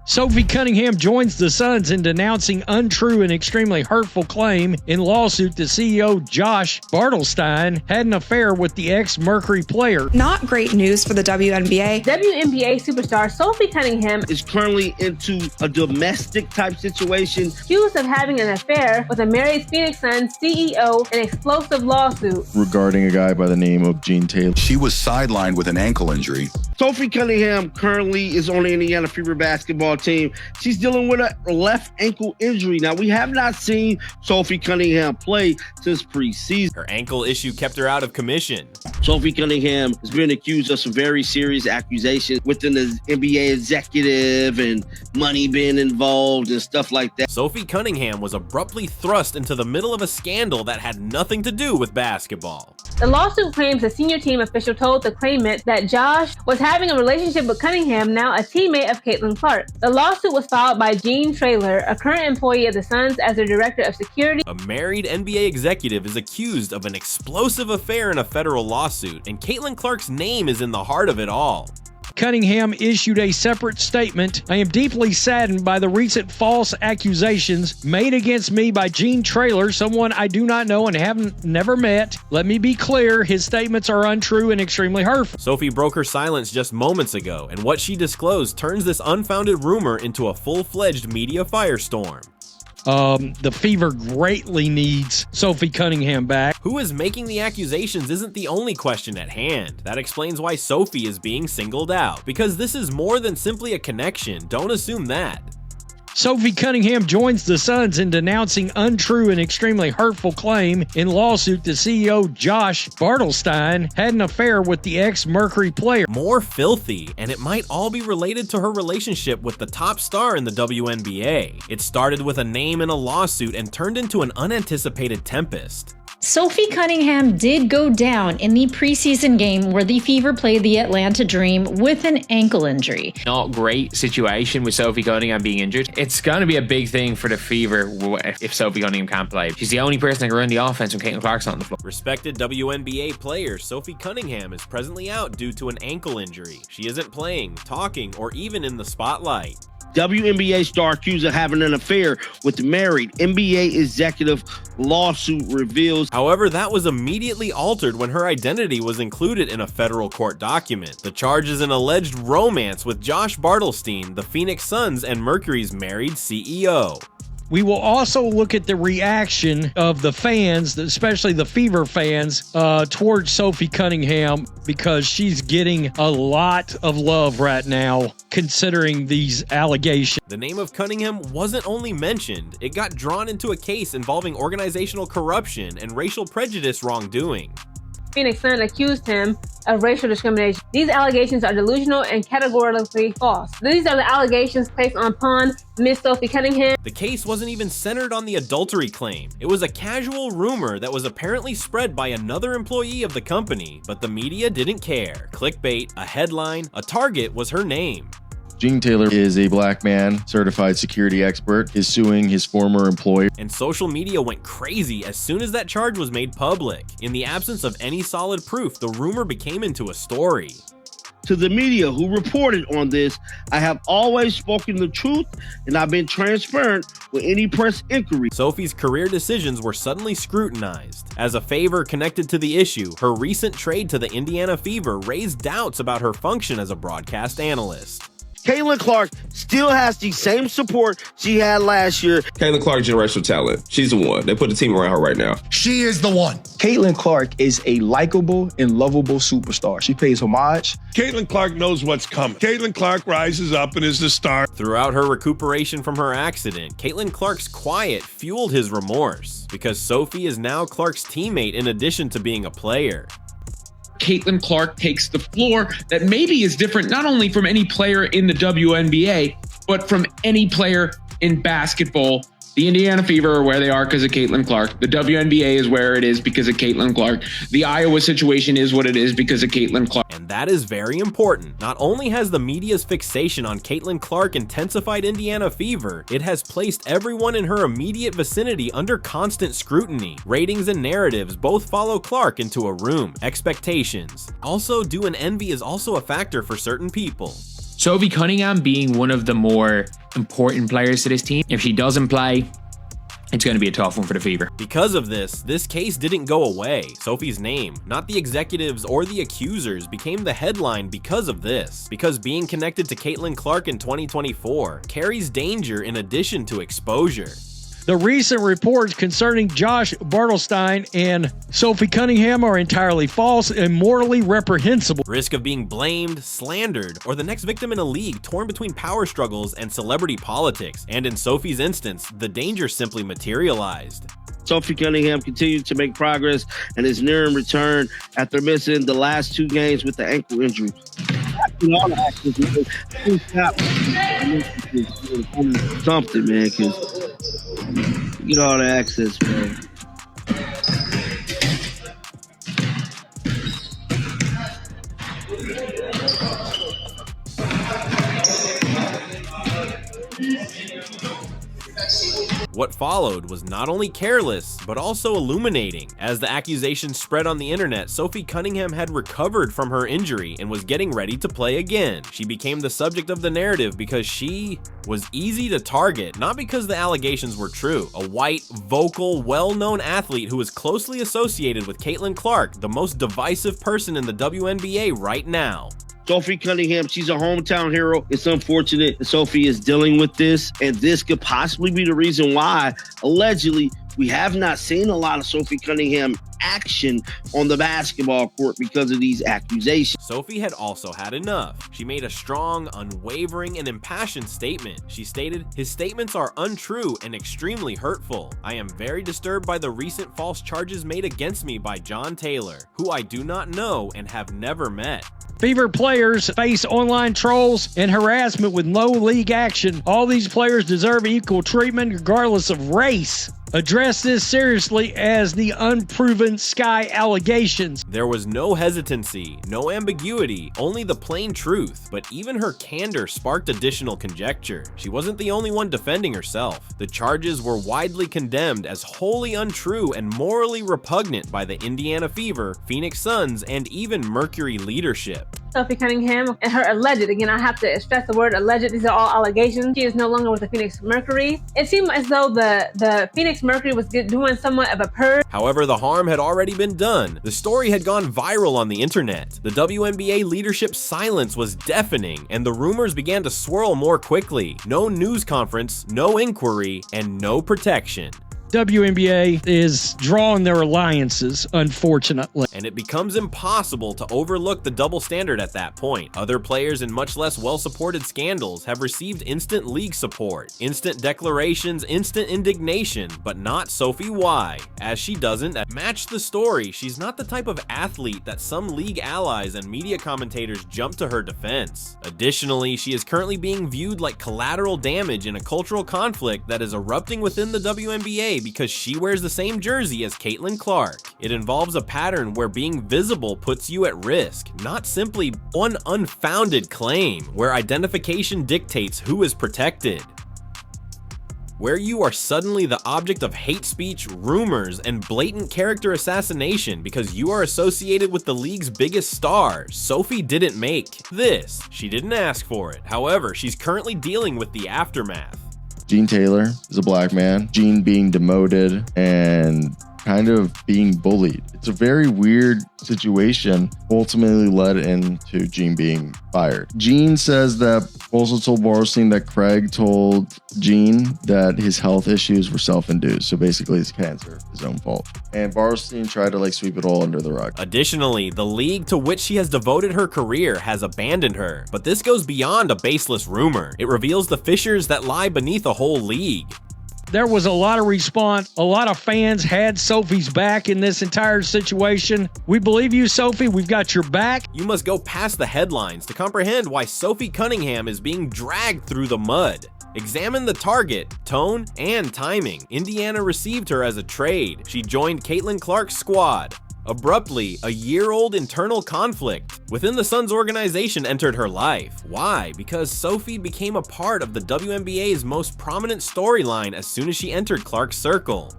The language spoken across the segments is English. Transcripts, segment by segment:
Sophie Cunningham joins the Suns in denouncing untrue and extremely hurtful claim in lawsuit that CEO Josh Bartelstein had an affair with the ex-Mercury player. Not great news for the WNBA. WNBA superstar Sophie Cunningham is currently into a domestic type situation, accused of having an affair with a married Phoenix Suns CEO in an explosive lawsuit regarding a guy by the name of Gene Taylor. She was sidelined with an ankle injury. Sophie Cunningham currently is on the Indiana Fever basketball team. She's dealing with a left ankle injury. Now, we have not seen Sophie Cunningham play since preseason. Her ankle issue kept her out of commission. Sophie Cunningham has been accused of some very serious accusations within the NBA executive and money being involved and stuff like that. Sophie Cunningham was abruptly thrust into the middle of a scandal that had nothing to do with basketball. The lawsuit claims a senior team official told the claimant that Josh was having a relationship with Cunningham, now a teammate of Caitlin Clark. The lawsuit was filed by Gene Traylor, a current employee of the Suns, as their director of security. A married NBA executive is accused of an explosive affair in a federal lawsuit, and Caitlin Clark's name is in the heart of it all. Cunningham issued a separate statement. I am deeply saddened by the recent false accusations made against me by Gene Traylor, someone I do not know and have never met. Let me be clear, his statements are untrue and extremely hurtful. Sophie broke her silence just moments ago, and what she disclosed turns this unfounded rumor into a full-fledged media firestorm. The Fever greatly needs Sophie Cunningham back. Who is making the accusations isn't the only question at hand. That explains why Sophie is being singled out, because this is more than simply a connection. Don't assume that. Sophie Cunningham joins the Suns in denouncing untrue and extremely hurtful claim in lawsuit that CEO Josh Bartelstein had an affair with the ex-Mercury player. More filthy, and it might all be related to her relationship with the top star in the WNBA. It started with a name in a lawsuit and turned into an unanticipated tempest. Sophie Cunningham did go down in the preseason game where the Fever played the Atlanta Dream with an ankle injury. Not great situation with Sophie Cunningham being injured. It's going to be a big thing for the Fever if Sophie Cunningham can't play. She's the only person that can run the offense when Caitlin Clark's not on the floor. Respected WNBA player Sophie Cunningham is presently out due to an ankle injury. She isn't playing, talking, or even in the spotlight. WNBA star accused of having an affair with the married NBA executive, lawsuit reveals. However, that was immediately altered when her identity was included in a federal court document. The charge is an alleged romance with Josh Bartelstein, the Phoenix Suns and Mercury's married CEO. We will also look at the reaction of the fans, especially the Fever fans, towards Sophie Cunningham, because she's getting a lot of love right now, considering these allegations. The name of Cunningham wasn't only mentioned, it got drawn into a case involving organizational corruption and racial prejudice wrongdoing. Phoenix Sun accused him of racial discrimination. These allegations are delusional and categorically false. These are the allegations placed upon Miss Sophie Cunningham. The case wasn't even centered on the adultery claim. It was a casual rumor that was apparently spread by another employee of the company, but the media didn't care. Clickbait, a headline, a target was her name. Gene Taylor is a black man, certified security expert, is suing his former employer. And social media went crazy as soon as that charge was made public. In the absence of any solid proof, the rumor became into a story. To the media who reported on this, I have always spoken the truth and I've been transparent with any press inquiry. Sophie's career decisions were suddenly scrutinized. As a favor connected to the issue, her recent trade to the Indiana Fever raised doubts about her function as a broadcast analyst. Caitlin Clark still has the same support she had last year. Caitlin Clark, generational talent. She's the one. They put the team around her right now. She is the one. Caitlin Clark is a likable and lovable superstar. She pays homage. Caitlin Clark knows what's coming. Caitlin Clark rises up and is the star. Throughout her recuperation from her accident, Caitlin Clark's quiet fueled his remorse, because Sophie is now Clark's teammate in addition to being a player. Caitlin Clark takes the floor that maybe is different not only from any player in the WNBA, but from any player in basketball. The Indiana Fever are where they are because of Caitlin Clark. The WNBA is where it is because of Caitlin Clark. The Iowa situation is what it is because of Caitlin Clark. And that is very important. Not only has the media's fixation on Caitlin Clark intensified Indiana Fever, it has placed everyone in her immediate vicinity under constant scrutiny. Ratings and narratives both follow Clark into a room. Expectations. Also, due and envy is also a factor for certain people. Sophie Cunningham being one of the more important players to this team. If she doesn't play, it's going to be a tough one for the Fever. Because of this case didn't go away. Sophie's name, not the executives or the accusers, became the headline because of this. Because being connected to Caitlin Clark in 2024 carries danger in addition to exposure. The recent reports concerning Josh Bartelstein and Sophie Cunningham are entirely false and morally reprehensible. Risk of being blamed, slandered, or the next victim in a league torn between power struggles and celebrity politics. And in Sophie's instance, the danger simply materialized. Sophie Cunningham continues to make progress and is nearing return after missing the last 2 games with the ankle injury. Something, man, because get all the access, man. What followed was not only careless, but also illuminating. As the accusations spread on the internet, Sophie Cunningham had recovered from her injury and was getting ready to play again. She became the subject of the narrative because she was easy to target, not because the allegations were true. A white, vocal, well-known athlete who is closely associated with Caitlin Clark, the most divisive person in the WNBA right now. Sophie Cunningham, she's a hometown hero. It's unfortunate that Sophie is dealing with this, and this could possibly be the reason why, allegedly, we have not seen a lot of Sophie Cunningham action on the basketball court because of these accusations. Sophie had also had enough. She made a strong, unwavering, and impassioned statement. She stated, "His statements are untrue and extremely hurtful. I am very disturbed by the recent false charges made against me by John Taylor, who I do not know and have never met." Fever players face online trolls and harassment with no league action. All these players deserve equal treatment regardless of race. Address this seriously as the unproven Sky allegations. There was no hesitancy, no ambiguity, only the plain truth, but even her candor sparked additional conjecture. She wasn't the only one defending herself. The charges were widely condemned as wholly untrue and morally repugnant by the Indiana Fever, Phoenix Suns, and even Mercury leadership. Sophie Cunningham and her alleged, again, I have to stress the word alleged, these are all allegations. She is no longer with the Phoenix Mercury. It seemed as though the Phoenix Mercury was doing somewhat of a purge. However, the harm had already been done. The story had gone viral on the internet. The WNBA leadership's silence was deafening, and the rumors began to swirl more quickly. No news conference, no inquiry, and no protection. WNBA is drawing their alliances, unfortunately. And it becomes impossible to overlook the double standard at that point. Other players in much less well-supported scandals have received instant league support, instant declarations, instant indignation, but not Sophie Y, as she doesn't match the story. She's not the type of athlete that some league allies and media commentators jump to her defense. Additionally, she is currently being viewed like collateral damage in a cultural conflict that is erupting within the WNBA because she wears the same jersey as Caitlin Clark. It involves a pattern where being visible puts you at risk, not simply one unfounded claim where identification dictates who is protected. Where you are suddenly the object of hate speech, rumors, and blatant character assassination because you are associated with the league's biggest star. Sophie didn't make this. She didn't ask for it. However, she's currently dealing with the aftermath. Gene Taylor is a black man. Gene being demoted and kind of being bullied. It's a very weird situation, ultimately led into Gene being fired. Gene says that also told Bartelstein that Craig told Gene that his health issues were self-induced. So basically his cancer, his own fault. And Bartelstein tried to sweep it all under the rug. Additionally, the league to which she has devoted her career has abandoned her. But this goes beyond a baseless rumor. It reveals the fissures that lie beneath a whole league. There was a lot of response. A lot of fans had Sophie's back in this entire situation. We believe you, Sophie. We've got your back. You must go past the headlines to comprehend why Sophie Cunningham is being dragged through the mud. Examine the target, tone, and timing. Indiana received her as a trade. She joined Caitlin Clark's squad. Abruptly, a year-old internal conflict within the Suns organization entered her life. Why? Because Sophie became a part of the WNBA's most prominent storyline as soon as she entered Clark's circle.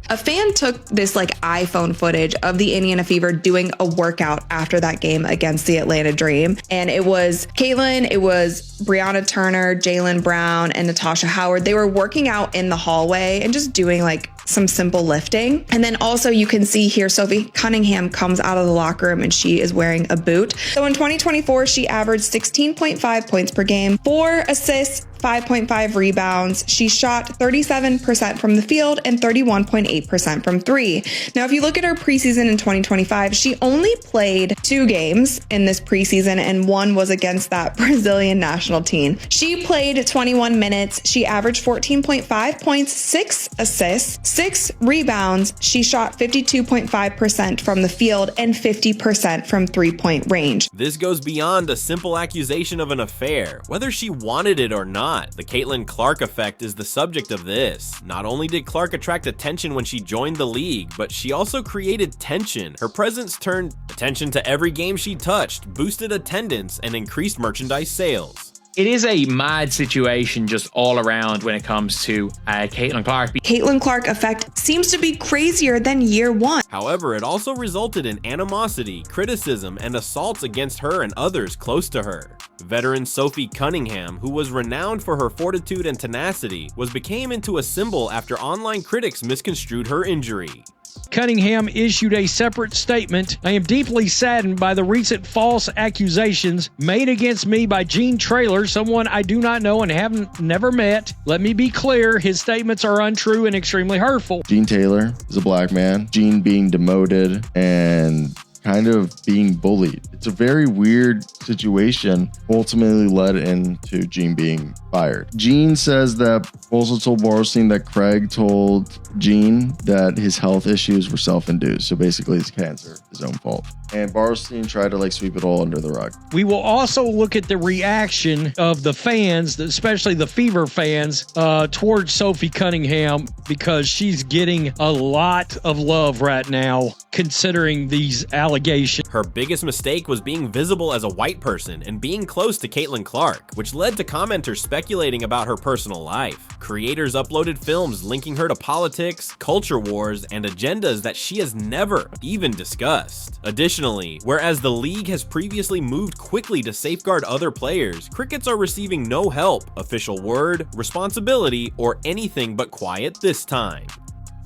A fan took this like iPhone footage of the Indiana Fever doing a workout after that game against the Atlanta Dream. And it was Caitlin, it was Brianna Turner, Jaylen Brown, and Natasha Howard. They were working out in the hallway and just doing like some simple lifting. And then also you can see here, Sophie Cunningham comes out of the locker room and she is wearing a boot. So in 2024, she averaged 16.5 points per game, 4 assists, 5.5 rebounds. She shot 37% from the field and 31.8% from three. Now, if you look at her preseason in 2025, she only played 2 games in this preseason, and one was against that Brazilian national team. She played 21 minutes. She averaged 14.5 points, 6 assists, 6 rebounds. She shot 52.5% from the field and 50% from three-point range. This goes beyond a simple accusation of an affair, whether she wanted it or not. The Caitlin Clark effect is the subject of this. Not only did Clark attract attention when she joined the league, but she also created tension. Her presence turned attention to every game she touched, boosted attendance, and increased merchandise sales. It is a mad situation just all around when it comes to Caitlin Clark. Caitlin Clark effect seems to be crazier than year one. However, it also resulted in animosity, criticism, and assaults against her and others close to her. Veteran Sophie Cunningham, who was renowned for her fortitude and tenacity, became into a symbol after online critics misconstrued her injury. Cunningham issued a separate statement. I am deeply saddened by the recent false accusations made against me by Gene Traylor, someone I do not know and have never met. Let me be clear, his statements are untrue and extremely hurtful. Gene Taylor is a black man. Gene being demoted and kind of being bullied. It's a very weird situation, ultimately led into Gene being fired. Gene says that also told Borstein that Craig told Gene that his health issues were self-induced. So basically his cancer, his own fault. And Borstein tried to sweep it all under the rug. We will also look at the reaction of the fans, especially the Fever fans, towards Sophie Cunningham, because she's getting a lot of love right now, considering these allegations. Her biggest mistake was being visible as a white person and being close to Caitlin Clark, which led to commenters speculating about her personal life. Creators uploaded films linking her to politics, culture wars, and agendas that she has never even discussed. Additionally, whereas the league has previously moved quickly to safeguard other players, crickets are receiving no help, official word, responsibility, or anything but quiet this time.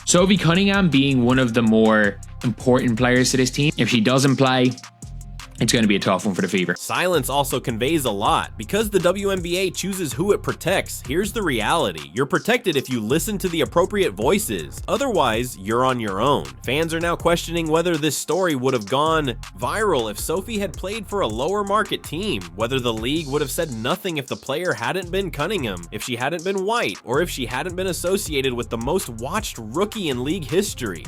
Sophie Cunningham being one of the more important players to this team. If she doesn't play, it's going to be a tough one for the Fever. Silence also conveys a lot. Because the WNBA chooses who it protects, here's the reality. You're protected if you listen to the appropriate voices. Otherwise, you're on your own. Fans are now questioning whether this story would have gone viral if Sophie had played for a lower market team, whether the league would have said nothing if the player hadn't been Cunningham, if she hadn't been white, or if she hadn't been associated with the most watched rookie in league history.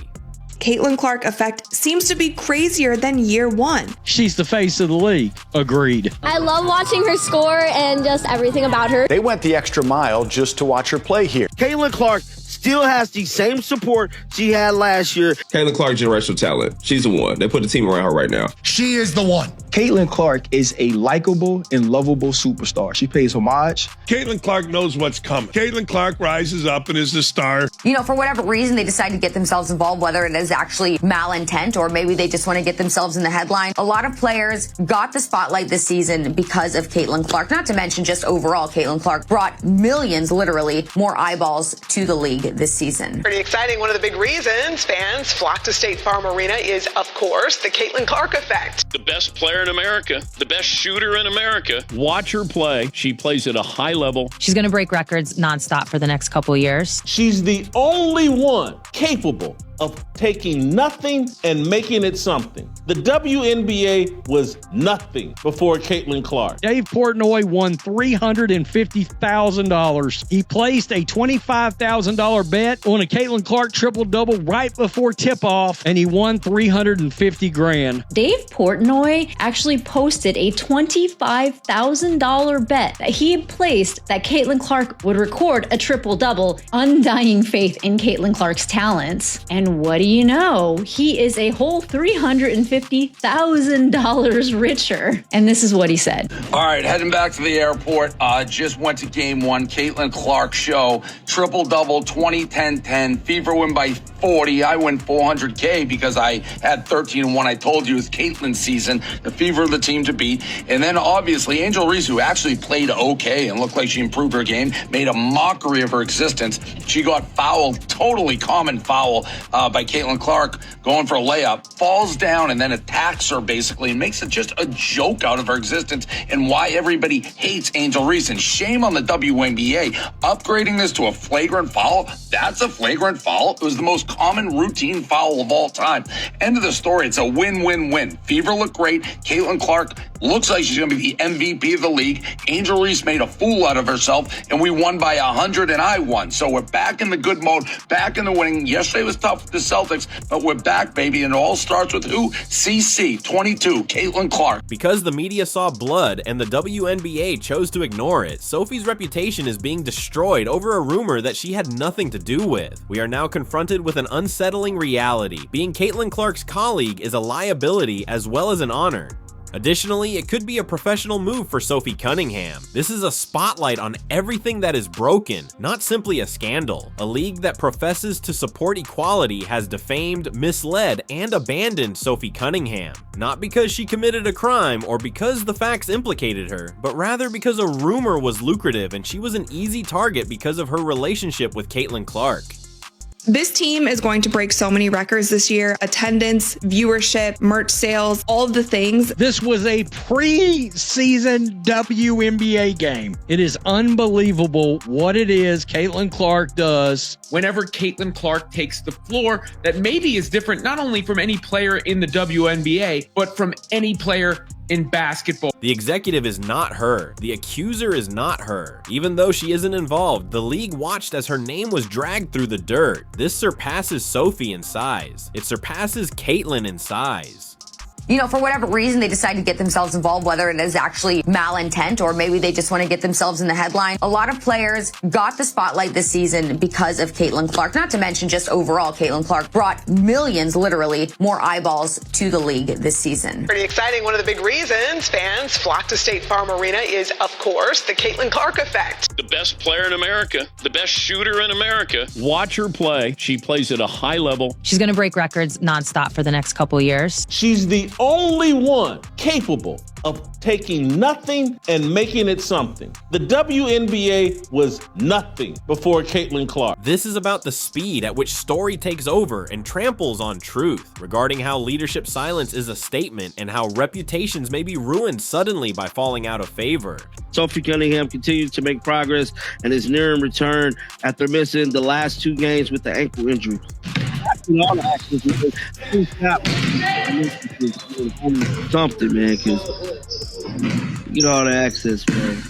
Caitlin Clark effect seems to be crazier than year one. She's the face of the league. Agreed. I love watching her score and just everything about her. They went the extra mile just to watch her play here. Caitlin Clark still has the same support she had last year. Caitlin Clark, generational talent. She's the one. They put the team around her right now. She is the one. Caitlin Clark is a likable and lovable superstar. She pays homage. Caitlin Clark knows what's coming. Caitlin Clark rises up and is the star. You know, for whatever reason, they decide to get themselves involved, whether it is actually malintent or maybe they just want to get themselves in the headline. A lot of players got the spotlight this season because of Caitlin Clark. Not to mention just overall, Caitlin Clark brought millions, literally, more eyeballs to the league this season. Pretty exciting. One of the big reasons fans flock to State Farm Arena is, of course, the Caitlin Clark effect. The best player in America, the best shooter in America. Watch her play. She plays at a high level. She's going to break records nonstop for the next couple of years. She's the only one capable of taking nothing and making it something. The WNBA was nothing before Caitlin Clark. Dave Portnoy won $350,000. He placed a $25,000 bet on a Caitlin Clark triple-double right before tip-off, and he won $350,000. Dave Portnoy actually posted a $25,000 bet that he had placed that Caitlin Clark would record a triple-double, undying faith in Caitlin Clark's talents. And And what do you know? He is a whole $350,000 richer. And this is what he said. All right, heading back to the airport. Just went to game one. Caitlin Clark show. Triple-double, 20-10-10. Fever win by 40. I win $400K because I had 13-1. I told you it's Caitlin's season. The Fever are the team to beat. And then obviously Angel Reese, who actually played okay and looked like she improved her game, made a mockery of her existence. She got fouled, totally common foul by Caitlin Clark, going for a layup, falls down and then attacks her basically and makes it just a joke out of her existence and why everybody hates Angel Reese. And shame on the WNBA upgrading this to a flagrant foul. That's a flagrant foul. It was the most common routine foul of all time. End of the story. It's a win-win-win. Fever looked great. Caitlin Clark looks like she's going to be the MVP of the league. Angel Reese made a fool out of herself, and we won by 100, and I won. So we're back in the good mode, back in the winning. Yesterday was tough with the Celtics, but we're back, baby, and it all starts with who? CC 22, Caitlin Clark. Because the media saw blood and the WNBA chose to ignore it, Sophie's reputation is being destroyed over a rumor that she had nothing to do with. We are now confronted with an unsettling reality. Being Caitlin Clark's colleague is a liability as well as an honor. Additionally, it could be a professional move for Sophie Cunningham. This is a spotlight on everything that is broken, not simply a scandal. A league that professes to support equality has defamed, misled, and abandoned Sophie Cunningham. Not because she committed a crime or because the facts implicated her, but rather because a rumor was lucrative and she was an easy target because of her relationship with Caitlin Clark. This team is going to break so many records this year. Attendance, viewership, merch sales, all of the things. This was a preseason WNBA game. It is unbelievable what it is Caitlin Clark does. Whenever Caitlin Clark takes the floor, that maybe is different not only from any player in the WNBA, but from any player in basketball. The executive is not her. The accuser is not her. Even though she isn't involved, the league watched as her name was dragged through the dirt. This surpasses Sophie in size. It surpasses Caitlin in size. You know, for whatever reason, they decide to get themselves involved, whether it is actually malintent or maybe they just want to get themselves in the headline. A lot of players got the spotlight this season because of Caitlin Clark, not to mention just overall, Caitlin Clark brought millions, literally, more eyeballs to the league this season. Pretty exciting. One of the big reasons fans flock to State Farm Arena is, of course, the Caitlin Clark effect. The best player in America, the best shooter in America. Watch her play. She plays at a high level. She's going to break records nonstop for the next couple years. She's the only one capable of taking nothing and making it something. The WNBA was nothing before Caitlin Clark. This is about the speed at which story takes over and tramples on truth, regarding how leadership silence is a statement and how reputations may be ruined suddenly by falling out of favor. Sophie Cunningham continues to make progress and is nearing return after missing the last 2 games with the ankle injury. Something, man, because get all the access, man.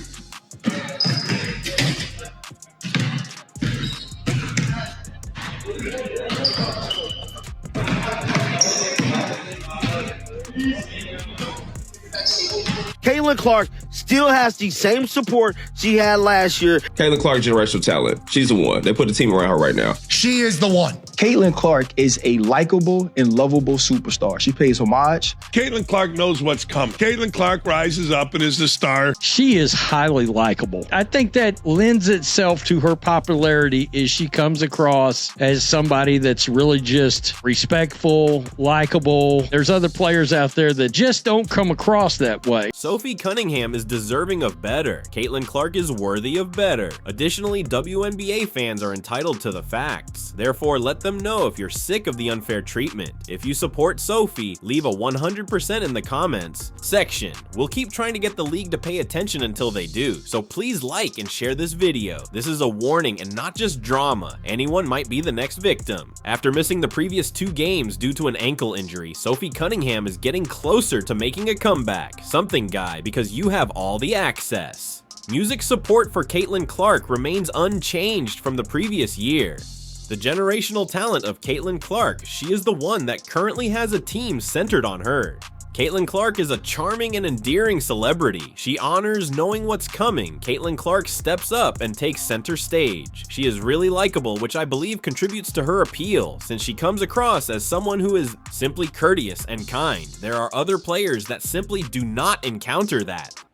Caitlin Clark still has the same support she had last year. Caitlin Clark, generational talent. She's the one. They put the team around her right now. She is the one. Caitlin Clark is a likable and lovable superstar. She pays homage. Caitlin Clark knows what's coming. Caitlin Clark rises up and is the star. She is highly likable. I think that lends itself to her popularity is she comes across as somebody that's really just respectful, likable. There's other players out there that just don't come across that way. Sophie Cunningham is deserving of better. Caitlin Clark is worthy of better. Additionally, WNBA fans are entitled to the facts. Therefore, let them know if you're sick of the unfair treatment. If you support Sophie, leave a 100% in the comments section. We'll keep trying to get the league to pay attention until they do, so please like and share this video. This is a warning and not just drama. Anyone might be the next victim. After missing the previous 2 games due to an ankle injury, Sophie Cunningham is getting closer to making a comeback. Something, guy, because you have all the access. Music support for Caitlin Clark remains unchanged from the previous year. The generational talent of Caitlin Clark, she is the one that currently has a team centered on her. Caitlin Clark is a charming and endearing celebrity. She honors knowing what's coming. Caitlin Clark steps up and takes center stage. She is really likable, which I believe contributes to her appeal, since she comes across as someone who is simply courteous and kind. There are other players that simply do not encounter that.